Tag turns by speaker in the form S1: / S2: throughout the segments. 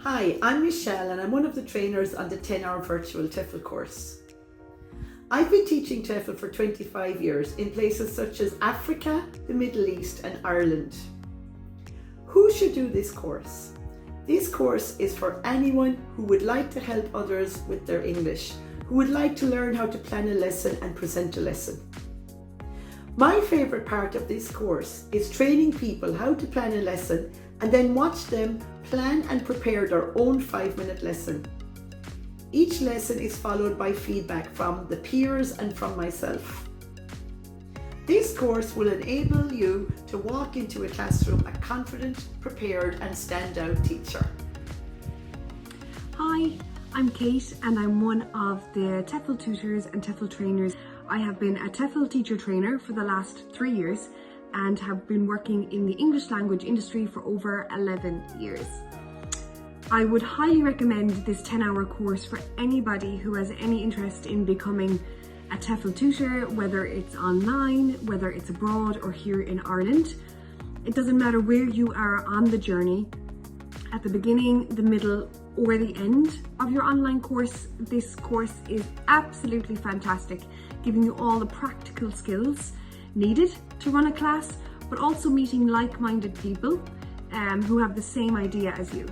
S1: Hi, I'm Michelle and I'm one of the trainers on the 10-hour virtual TEFL course. I've been teaching TEFL for 25 years in places such as Africa, the Middle East and Ireland. Who should do this course? This course is for anyone who would like to help others with their English, who would like to learn how to plan a lesson and present a lesson. My favourite part of this course is training people how to plan a lesson and then watch them plan and prepare their own 5-minute lesson. Each lesson is followed by feedback from the peers and from myself. This course will enable you to walk into a classroom a confident, prepared and standout teacher.
S2: Hi, I'm Kate and I'm one of the TEFL tutors and TEFL trainers. I have been a TEFL teacher trainer for the last 3 years and have been working in the English language industry for over 11 years. I would highly recommend this 10-hour course for anybody who has any interest in becoming a TEFL tutor, whether it's online, whether it's abroad or here in Ireland. It doesn't matter where you are on the journey, at the beginning, the middle or the end of your online course. This course is absolutely fantastic, giving you all the practical skills needed to run a class, but also meeting like-minded people who have the same idea as you.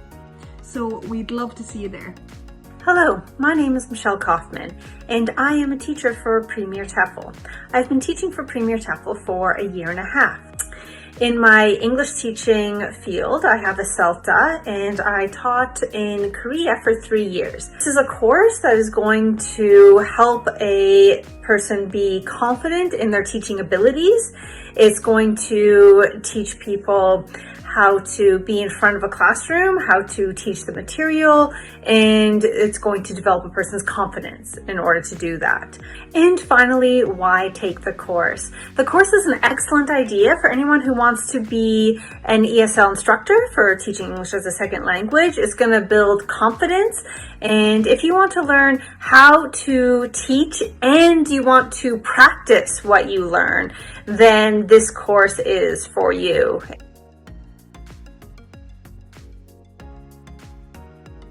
S2: So we'd love to see you there.
S3: Hello, my name is Michelle Kaufman and I am a teacher for Premier TEFL. I've been teaching for Premier TEFL for 1.5 years. In my English teaching field, I have a CELTA and I taught in Korea for 3 years. This is a course that is going to help a person be confident in their teaching abilities. It's going to teach people how to be in front of a classroom, how to teach the material, and it's going to develop a person's confidence in order to do that. And finally, why take the course? The course is an excellent idea for anyone who wants to be an ESL instructor for teaching English as a second language. It's going to build confidence, and if you want to learn how to teach and you want to practice what you learn, then this course is for you.